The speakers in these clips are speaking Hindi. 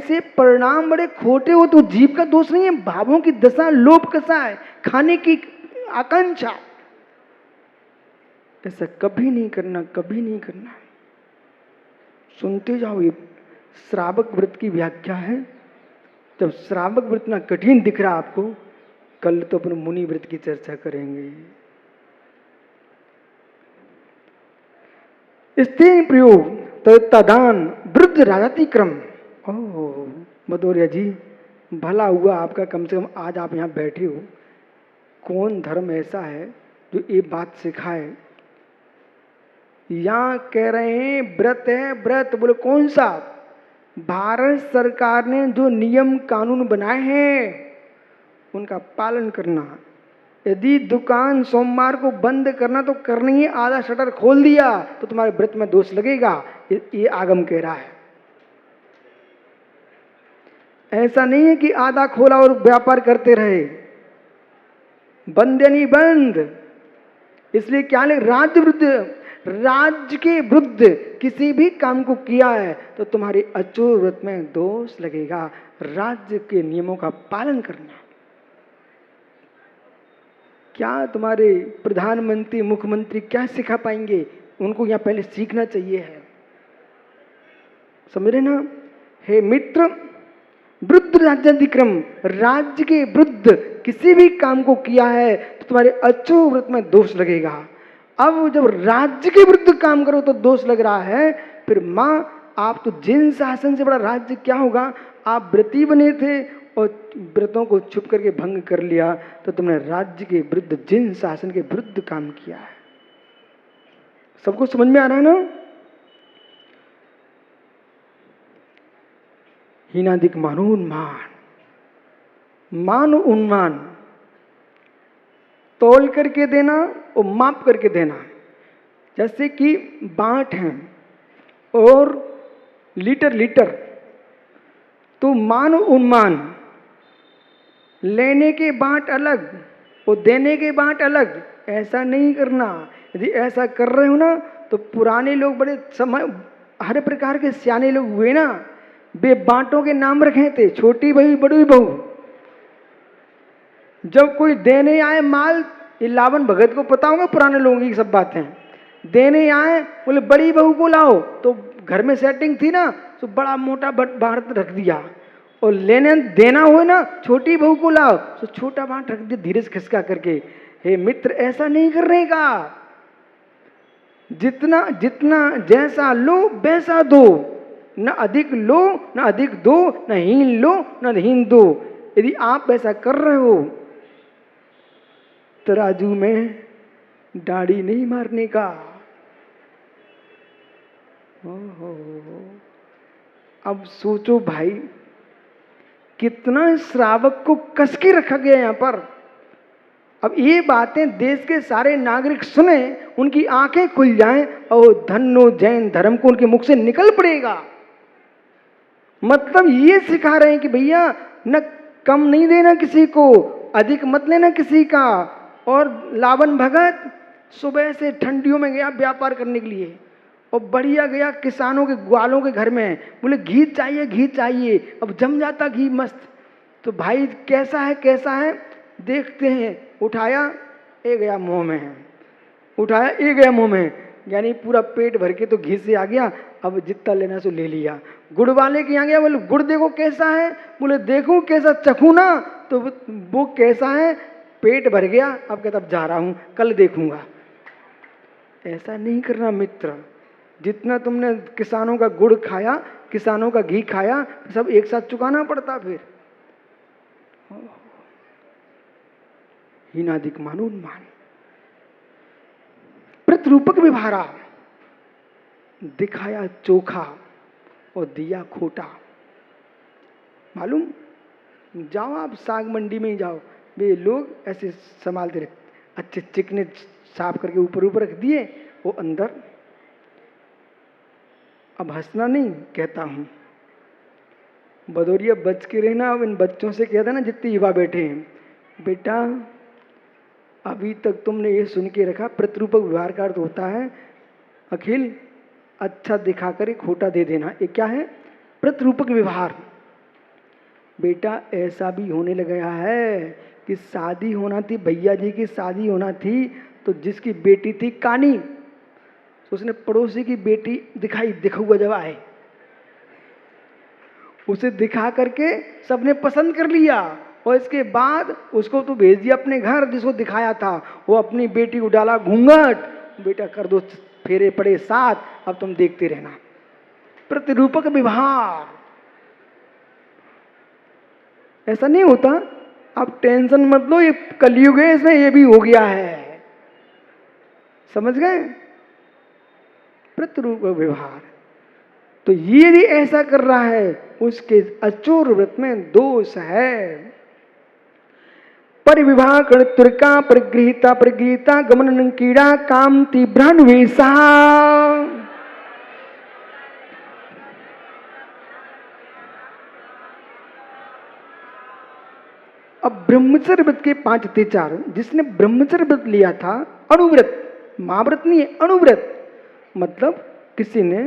ऐसे परिणाम बड़े खोटे हो तो जीव का दोष नहीं है, भावों की दशा, लोभ कसा है, खाने की आकांक्षा। ऐसा कभी नहीं करना, कभी नहीं करना। सुनते जाओ, ये श्रावक व्रत की व्याख्या है। जब श्रावक व्रत इतना कठिन दिख रहा आपको, कल तो अपन मुनि व्रत की चर्चा करेंगे। स्त्री प्रयोग तदान वृद्ध राजातिक्रम। ओह भदौरिया जी, भला हुआ आपका, कम से कम आज आप यहाँ बैठे हो। कौन धर्म ऐसा है जो ये बात सिखाए? यहाँ कह रहे हैं व्रत है, व्रत बोले कौन सा? भारत सरकार ने जो नियम कानून बनाए हैं उनका पालन करना। यदि दुकान सोमवार को बंद करना तो करनी है, आधा शटर खोल दिया तो तुम्हारे व्रत में दोष लगेगा, ये आगम कह रहा है। ऐसा नहीं है कि आधा खोला और व्यापार करते रहे, बंद या नहीं बंद। इसलिए क्या ले, राज्य विरुद्ध, राज्य के विरुद्ध किसी भी काम को किया है तो तुम्हारे अचूर व्रत में दोष लगेगा। राज्य के नियमों का पालन करना। क्या तुम्हारे प्रधानमंत्री, मुख्यमंत्री क्या सिखा पाएंगे? उनको यहाँ पहले सीखना चाहिए है, समझ रहे ना? हे मित्र, वृद्ध राज्याधिक्रम, राज्य के विरुद्ध किसी भी काम को किया है तो तुम्हारे अचूर व्रत में दोष लगेगा। अब जब राज्य के विरुद्ध काम करो तो दोष लग रहा है, फिर माँ आप तो जिन शासन से बड़ा राज्य क्या होगा? आप व्रती बने थे और व्रतों को छुप करके भंग कर लिया तो तुमने राज्य के विरुद्ध, जिन शासन के विरुद्ध काम किया है। सबको समझ में आ रहा है ना? हीनादिक मानोन्मान, मान उन्मान, तोल करके देना और माप करके देना। जैसे कि बांट है और लीटर लीटर, तो मान उन्मान, लेने के बांट अलग और देने के बांट अलग। ऐसा नहीं करना। यदि ऐसा कर रहे हो ना तो पुराने लोग बड़े समय, हर प्रकार के सियाने लोग हुए ना, वे बांटों के नाम रखे थे, छोटी बहू, बड़ी बहू। जब कोई देने आए माल, ये लावन भगत को पता होगा पुराने लोगों की सब बातें। देने आए, बोले बड़ी बहू को लाओ, तो घर में सेटिंग थी ना, तो बड़ा मोटा बांट रख दिया। और लेने देना हो ना, छोटी बहू को लाओ, तो छोटा बांट रख दिया धीरे से खिसका करके। हे मित्र, ऐसा नहीं करने का। जितना जितना जैसा लो वैसा दो, न अधिक लो न अधिक दो, न हीन लो न हीन दो। यदि आप ऐसा कर रहे हो, तराजू में दाढ़ी नहीं मारने का। ओहो, अब सोचो भाई, कितना श्रावक को कस के रखा गया यहाँ पर। अब ये बातें देश के सारे नागरिक सुने, उनकी आंखें खुल जाएं और धन्नो जैन धर्म को उनके मुख से निकल पड़ेगा। मतलब ये सिखा रहे हैं कि भैया न कम नहीं देना किसी को, अधिक मत लेना किसी का। और लावन भगत सुबह से ठंडियों में गया व्यापार करने के लिए, और बढ़िया गया किसानों के ग्वालों के घर में, बोले घी चाहिए घी चाहिए। अब जम जाता घी मस्त। तो भाई कैसा है कैसा है देखते हैं, उठाया ए गया मुंह में, उठाया ए गया मुंह में, यानी पूरा पेट भर के तो घी से आ गया। अब जितना लेना सो ले लिया। गुड़ वाले के यहाँ गया, बोले गुड़ देखो कैसा है, बोले देखूं कैसा, चखूं ना, तो वो कैसा है, पेट भर गया। अब कहता अब जा रहा हूं, कल देखूंगा। ऐसा नहीं करना मित्र। जितना तुमने किसानों का गुड़ खाया, किसानों का घी खाया, सब एक साथ चुकाना पड़ता फिर। हीनादिक मानोन्मान, प्रतिरूपक व्यवहारा, दिखाया चोखा और दिया खोटा। मालूम, जाओ आप साग मंडी में ही जाओ, वे लोग ऐसे संभालते रहते, अच्छे चिकने साफ करके ऊपर ऊपर रख दिए, वो अंदर। अब हंसना नहीं कहता हूं, भदौरिया बच के रहना। अब इन बच्चों से कहता ना, जितने युवा बैठे हैं, बेटा अभी तक तुमने ये सुन के रखा, प्रतिरूपक व्यवहार का अर्थ होता है अखिल अच्छा दिखाकर खोटा दे देना। ये क्या है? प्रतिरूपक व्यवहार। बेटा ऐसा भी होने लगा है कि शादी होना थी, भैया जी की शादी होना थी, तो जिसकी बेटी थी कानी, तो उसने पड़ोसी की बेटी दिखा जब आए, उसे दिखा करके सबने पसंद कर लिया, और इसके बाद उसको तो भेज दिया अपने घर, जिसको दिखाया था वो अपनी बेटी को डाला घूंघट, बेटा कर दो फेरे पड़े साथ, अब तुम देखते रहना। प्रतिरूपक व्यवहार, ऐसा नहीं होता, आप टेंशन मत लो, ये कलयुग है, इसमें ये भी हो गया है, समझ गए? प्रतिरूपक व्यवहार, तो ये यदि ऐसा कर रहा है उसके अचूर व्रत में दोष है। परिविवाह तुर्का परिगृहिता गमन कीड़ा काम तीव्रान वेशा। अब ब्रह्मचर्य व्रत के 5 अत्याचार, जिसने ब्रह्मचर्य व्रत लिया था, अणुव्रत, महाव्रत नहीं है, अणुव्रत, मतलब किसी ने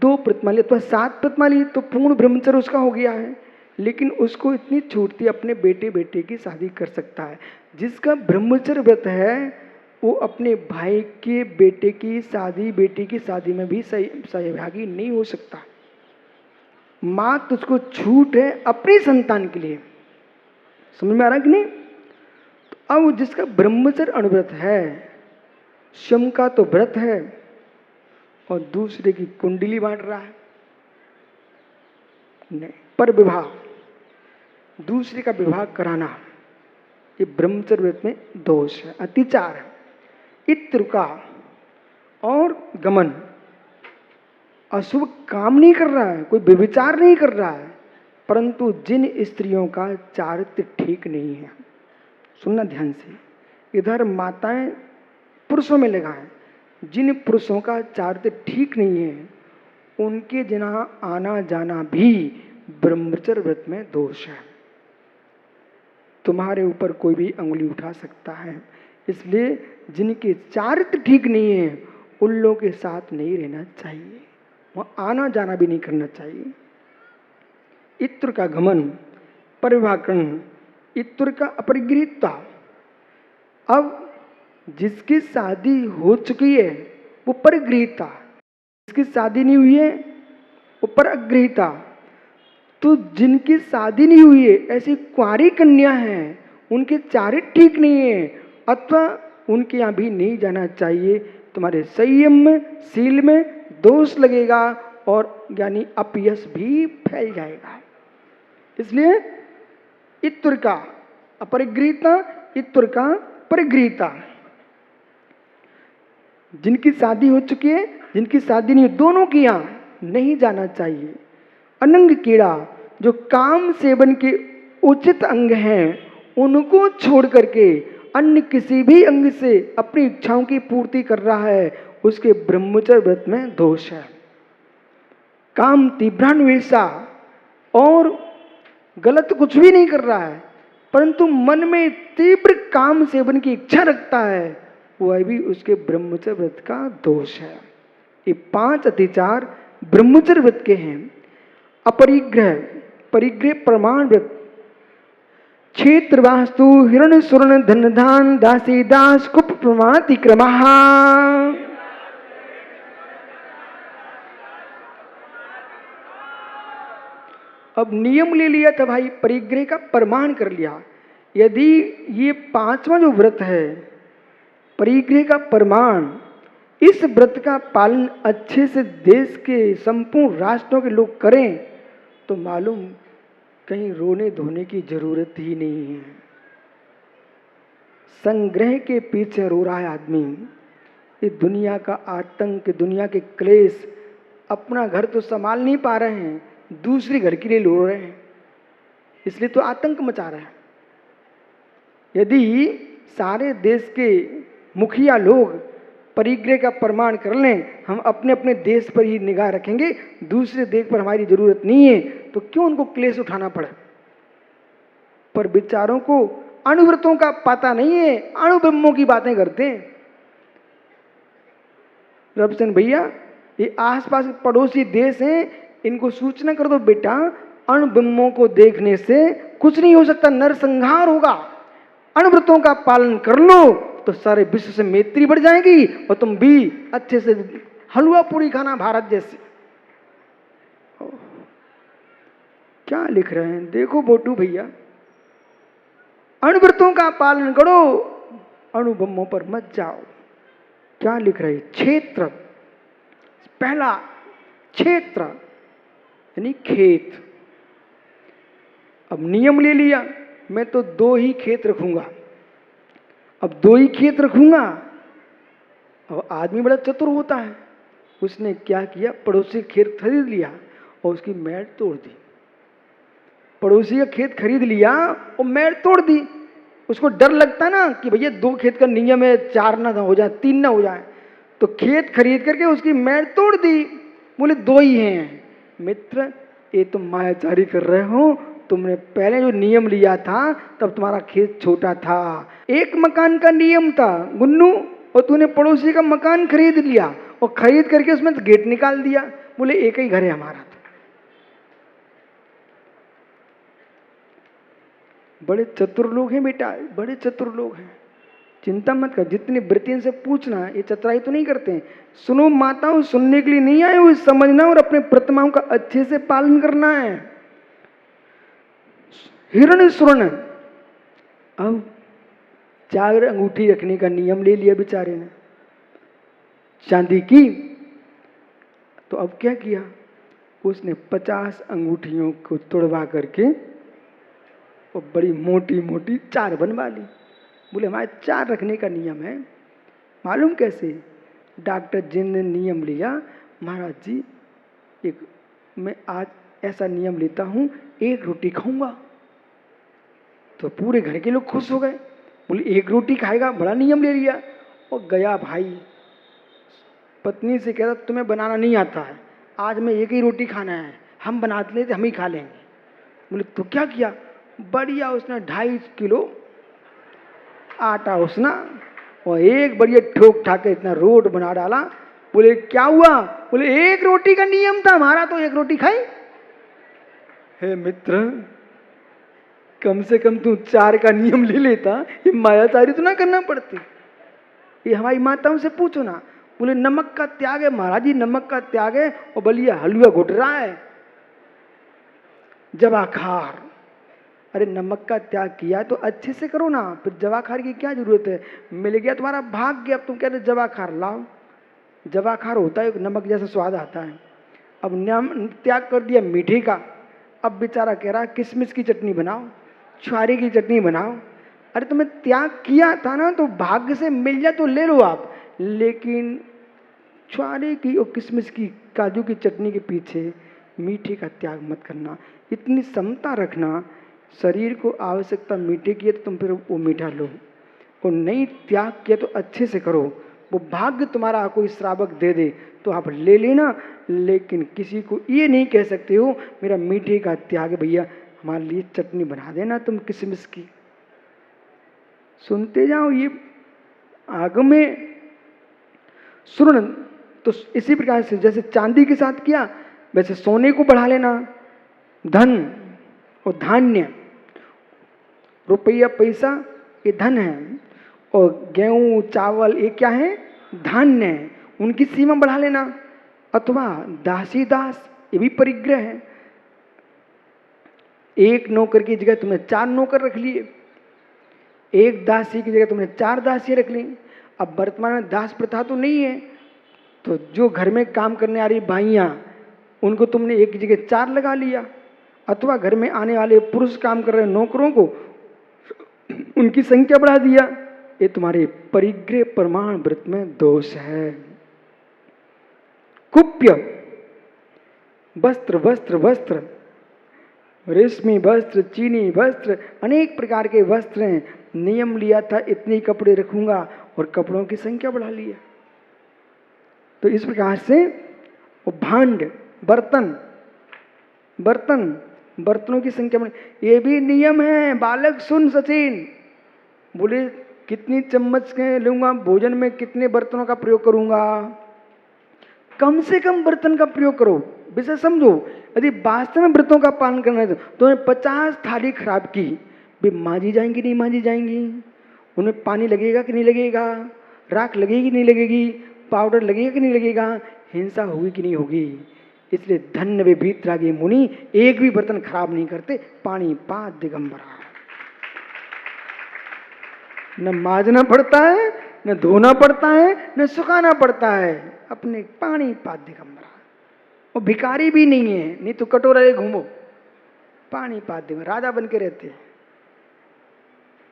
2 प्रतिमा ली अथवा 7 प्रतिमा ली तो पूर्ण ब्रह्मचर्य उसका हो गया है, लेकिन उसको इतनी छूट थी अपने बेटे की शादी कर सकता है। जिसका ब्रह्मचर्य व्रत है वो अपने भाई के बेटे की शादी में भी सहभागी नहीं हो सकता। मात्र उसको छूट है अपनी संतान के लिए। समझ में आ रहा कि नहीं? तो अब जिसका ब्रह्मचर्य अणुव्रत है, शम का तो व्रत है और दूसरे की कुंडली बांट रहा है, नहीं, पर विवाह, दूसरे का विवाह कराना, ये ब्रह्मचर्य व्रत में दोष है, अतिचार है। इत्र का और गमन, अशुभ काम नहीं कर रहा है, कोई व्यभिचार नहीं कर रहा है, परंतु जिन स्त्रियों का चारित्र ठीक नहीं है, सुनना ध्यान से, इधर माताएं पुरुषों में लगाएं, जिन पुरुषों का चारित्र ठीक नहीं है उनके जहाँ आना जाना भी ब्रह्मचर्य व्रत में दोष है। तुम्हारे ऊपर कोई भी अंगुली उठा सकता है, इसलिए जिनके चारित्र ठीक नहीं है उन लोगों के साथ नहीं रहना चाहिए, वहाँ आना जाना भी नहीं करना चाहिए। इत्र का गमन, परिवाकरण, इत्र का अपरिगृहीता। अब जिसकी शादी हो चुकी है वो परिगृहीता, जिसकी शादी नहीं हुई है वो परगृहीता। तो जिनकी शादी नहीं हुई है, ऐसी कुंवारी कन्या हैं, उनके चारित्र ठीक नहीं है अथवा उनके यहाँ भी नहीं जाना चाहिए। तुम्हारे संयम में, शील में दोष लगेगा और यानी अपयश भी फैल जाएगा। इसलिए इत्र का अपरिगृहीता, इत्र का परिगृहीता। जिनकी शादी हो चुकी है, जिनकी शादी नहीं, दोनों की यहाँ नहीं जाना चाहिए। अनंग कीड़ा, जो काम सेवन के उचित अंग हैं उनको छोड़ करके अन्य किसी भी अंग से अपनी इच्छाओं की पूर्ति कर रहा है, उसके ब्रह्मचर्य व्रत में दोष है। काम तीव्रान्वेषा, और गलत कुछ भी नहीं कर रहा है परंतु मन में तीव्र काम सेवन की इच्छा रखता है, वह भी उसके ब्रह्मचर्य व्रत का दोष है। ये 5 अतिचार ब्रह्मचर्य व्रत के हैं। अपरिग्रह, परिग्रह प्रमाण व्रत, क्षेत्र वास्तु हिरण सुवर्ण धन धान दासी दास कुप प्रमाति क्रमः। अब नियम ले लिया था भाई, परिग्रह का प्रमाण कर लिया। यदि ये 5वां जो व्रत है परिग्रह का प्रमाण, इस व्रत का पालन अच्छे से देश के संपूर्ण राष्ट्रों के लोग करें तो मालूम कहीं रोने धोने की जरूरत ही नहीं है। संग्रह के पीछे रो रहा है आदमी, ये दुनिया का आतंक, दुनिया के क्लेश, अपना घर तो संभाल नहीं पा रहे हैं, दूसरे घर के लिए रो रहे हैं, इसलिए तो आतंक मचा रहा है। यदि सारे देश के मुखिया लोग परिग्रह का प्रमाण कर लें, हम अपने अपने देश पर ही निगाह रखेंगे, दूसरे देश पर हमारी जरूरत नहीं है, तो क्यों उनको क्लेश उठाना पड़े। पर बेचारों को अणुव्रतों का पता नहीं है, अणुब्रह्मों की बातें करते हैं। रविचंद्र भैया, ये आसपास पड़ोसी देश हैं, इनको सूचना कर दो बेटा अणुबिंबों को देखने से कुछ नहीं हो सकता, नरसंहार होगा। अणुव्रतों का पालन कर लो तो सारे विश्व से मैत्री बढ़ जाएगी और तुम भी अच्छे से हलवा पूरी खाना भारत जैसे। क्या लिख रहे हैं देखो बोटू भैया, अणुव्रतों का पालन करो, अणुबम्बों पर मत जाओ। क्या लिख रहे हैं? क्षेत्र, पहला क्षेत्र यानी खेत। अब नियम ले लिया, मैं तो 2 ही खेत रखूंगा। अब 2 ही खेत रखूंगा। अब आदमी बड़ा चतुर होता है, उसने क्या किया, पड़ोसी खेत खरीद लिया और उसकी मैट तोड़ दी। पड़ोसी का खेत खरीद लिया और मैट तोड़ दी। उसको डर लगता है ना कि भैया 2 खेत का नियम है, 4 ना हो जाए, 3 ना हो जाए, तो खेत खरीद करके उसकी मैट तोड़ दी। बोले 2 ही हैं। मित्र, ये तुम मायाचारी कर रहे हो। तुमने पहले जो नियम लिया था तब तुम्हारा खेत छोटा था, 1 मकान का नियम था गुन्नू, और तूने पड़ोसी का मकान खरीद लिया और खरीद करके उसमें गेट निकाल दिया। बोले 1 ही घर है हमारा। बड़े चतुर लोग हैं बेटा, बड़े चतुर लोग हैं, चिंता मत कर। जितनी वृत्ति से पूछना, ये चतुराई तो नहीं करते हैं। सुनो माताओं, सुनने के लिए नहीं आए हो, समझना और अपने प्रतिमाओं का अच्छे से पालन करना है। हिरण सुवर्ण, अब 4 अंगूठी रखने का नियम ले लिया बेचारे ने, चांदी की। तो अब क्या किया, उसने 50 अंगूठियों को तोड़वा करके और बड़ी मोटी मोटी 4 बनवा ली। बोले हमारे 4 रखने का नियम है। मालूम कैसे? डॉक्टर जिन ने नियम लिया, महाराज जी मैं आज ऐसा नियम लेता हूँ, 1 रोटी खाऊंगा। तो पूरे घर के लोग खुश हो गए। बोले 1 रोटी खाएगा, बड़ा नियम ले लिया। और गया भाई, पत्नी से कहता तुम्हें बनाना नहीं आता है, आज मैं 1 ही रोटी खाना है, हम बनाते लेते हम ही खा लेंगे। बोले तो क्या किया, बढ़िया उसने 2.5 किलो आटा उसना और एक बढ़िया ठोक ठाक के इतना रोट बना डाला। बोले क्या हुआ? बोले 1 रोटी का नियम था हमारा, तो 1 रोटी खाई। हे मित्र, कम से कम तू 4 का नियम ले लेता, ये मायाचारी तो ना करना पड़ती। ये हमारी माताओं से पूछो ना। बोले नमक का त्याग है महाराज जी, नमक का त्याग है, और बलिया हलवा घुट रहा है जवाखार। अरे नमक का त्याग किया तो अच्छे से करो ना, फिर जवाखार की क्या जरूरत है? मिल गया तुम्हारा भाग्य, अब तुम कह रहे जवाखार लाओ। जवाखार होता है नमक जैसा स्वाद आता है। अब त्याग कर दिया मीठे का, अब बेचारा कह रहा किशमिश की चटनी बनाओ, छुआरे की चटनी बनाओ। अरे तुम्हें त्याग किया था ना, तो भाग्य से मिल जाए तो ले लो आप, लेकिन छुआरे की और किशमिश की, काजू की चटनी के पीछे मीठे का त्याग मत करना। इतनी समता रखना, शरीर को आवश्यकता मीठे की है तो तुम फिर वो मीठा लो, और नहीं त्याग किया तो अच्छे से करो। वो भाग्य तुम्हारा कोई श्रावक दे दे तो आप ले लेना, लेकिन किसी को ये नहीं कह सकते हो मेरा मीठे का त्याग है भैया, हमारे लिए चटनी बना देना तुम किशमिश की। सुनते जाओ, ये आग में सुर्ण। तो इसी प्रकार से जैसे चांदी के साथ किया, वैसे सोने को बढ़ा लेना। धन और धान्य, रुपया पैसा ये धन है, और गेहूं चावल ये क्या है? धान्य है। उनकी सीमा बढ़ा लेना। अथवा दासी दास, ये भी परिग्रह है। 1 नौकर की जगह तुमने 4 नौकर रख लिए, 1 दासी की जगह तुमने 4 दासी रख ली। अब वर्तमान में दास प्रथा तो नहीं है, तो जो घर में काम करने आ रही बाइयाँ, उनको तुमने 1 की जगह 4 लगा लिया। अथवा घर में आने वाले पुरुष काम कर रहे नौकरों को उनकी संख्या बढ़ा दिया। ये तुम्हारे परिग्रह प्रमाण व्रत में दोष है। कुप्य, वस्त्र वस्त्र वस्त्र, रेशमी वस्त्र, चीनी वस्त्र, अनेक प्रकार के वस्त्र हैं। नियम लिया था इतने कपड़े रखूंगा और कपड़ों की संख्या बढ़ा लिया। तो इस प्रकार से वो भांड, बर्तन, बर्तनों की संख्या में ये भी नियम है। बालक सुन सचिन, बोले कितनी चम्मच के लूंगा भोजन में, कितने बर्तनों का प्रयोग करूंगा? कम से कम बर्तन का प्रयोग करो। विषय समझो। यदि वास्तव में व्रतों का पालन करना है तो 50 थाली खराब की, वे मांजी जाएंगी नहीं मांजी जाएंगी, उनमें पानी लगेगा कि नहीं लगेगा, राख लगेगी नहीं लगेगी, पाउडर लगेगा कि नहीं लगेगा, हिंसा होगी कि नहीं होगी। इसलिए धन्य वे वीतरागी मुनि, एक भी बर्तन खराब नहीं करते। पानी पात दिगंबरा, न माजना पड़ता है, न धोना पड़ता है, न सुखाना पड़ता है, अपने पानी पात दिगंबरा। वो भिखारी भी नहीं है, नहीं तो कटोरा ले घूमो, पानी पात दिगंबरा, राजा बन के रहते हैं।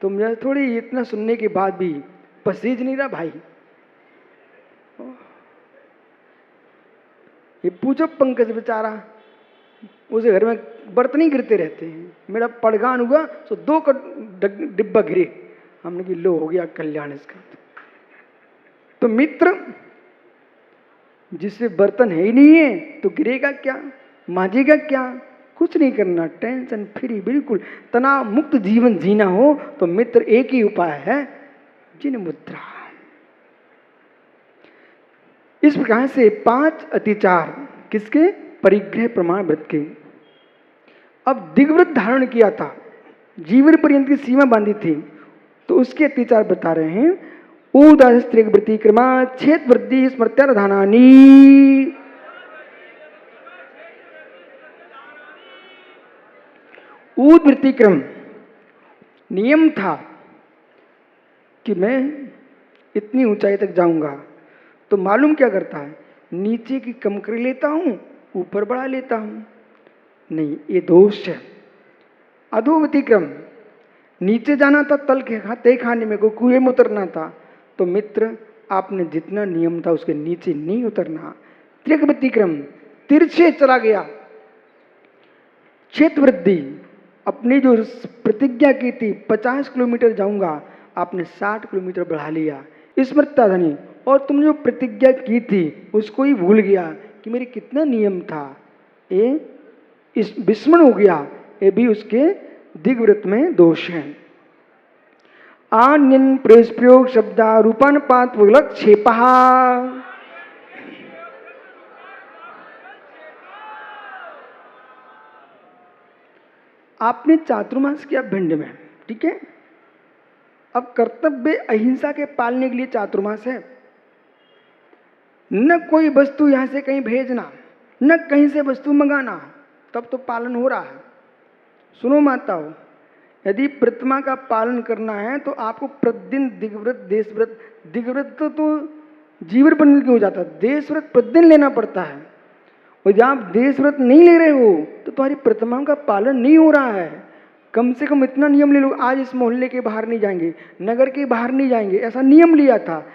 तो मुझे थोड़ी इतना सुनने के बाद भी पसीज नहीं रहा भाई। ये पूछो पंकज बेचारा, उसे घर में बर्तन ही गिरते रहते हैं। मेरा पड़गान हुआ तो 2 डिब्बा गिरे, हमने कि लो हो गया कल्याण इसका। तो मित्र, जिससे बर्तन है ही नहीं है तो गिरेगा क्या, मांजेगा क्या, कुछ नहीं करना, टेंशन फ्री, बिल्कुल तनाव मुक्त जीवन जीना हो तो मित्र एक ही उपाय है, जिन मुद्रा। इस प्रकार से 5 अतिचार किसके, परिग्रह प्रमाण व्रत के। अब दिग्व्रत धारण किया था, जीवन पर्यंत की सीमा बांधी थी, तो उसके अतिचार बता रहे हैं। ऊर्ध्वस्त्रिक वृत्ति क्रमा छेद वृद्धि स्मृत्याधानानी। ऊर्ध्वृत्ति क्रम नियम था कि मैं इतनी ऊंचाई तक जाऊंगा, तो मालूम क्या करता है, नीचे की कम कर लेता हूं, ऊपर बढ़ा लेता हूं। नहीं, ये दोष है। अधोगति क्रम, नीचे जाना था, तल के खाने में को कुएं में उतरना था, तो मित्र आपने जितना नियम था उसके नीचे नहीं उतरना। त्रिगति क्रम, तिरछे चला गया। क्षेत्र वृद्धि, अपनी जो प्रतिज्ञा की थी 50 किलोमीटर जाऊंगा, आपने 60 किलोमीटर बढ़ा लिया। स्मृत्याधनी, और तुमने जो प्रतिज्ञा की थी उसको ही भूल गया कि मेरी कितना नियम था, ये इस विस्मरण हो गया। ये भी उसके दिग्व्रत में दोष है। आन्यन प्रयोग शब्दा रूपान पात क्षेपा। आपने चातुर्मास किया भिंड में, ठीक है। अब कर्तव्य अहिंसा के पालने के लिए चातुर्मास है। न कोई वस्तु यहां से कहीं भेजना, न कहीं से वस्तु मंगाना, तब तो पालन हो रहा है। सुनो माताओं, यदि प्रतिमा का पालन करना है तो आपको प्रतिदिन दिग्व्रत देशव्रत, दिग्व्रत तो जीवन बन के हो जाता है, देशव्रत प्रतिदिन लेना पड़ता है। और जब आप देशव्रत नहीं ले रहे हो तो तुम्हारी प्रतिमाओं का पालन नहीं हो रहा है। कम से कम इतना नियम ले लो, आज इस मोहल्ले के बाहर नहीं जाएंगे, नगर के बाहर नहीं जाएंगे, ऐसा नियम लिया था।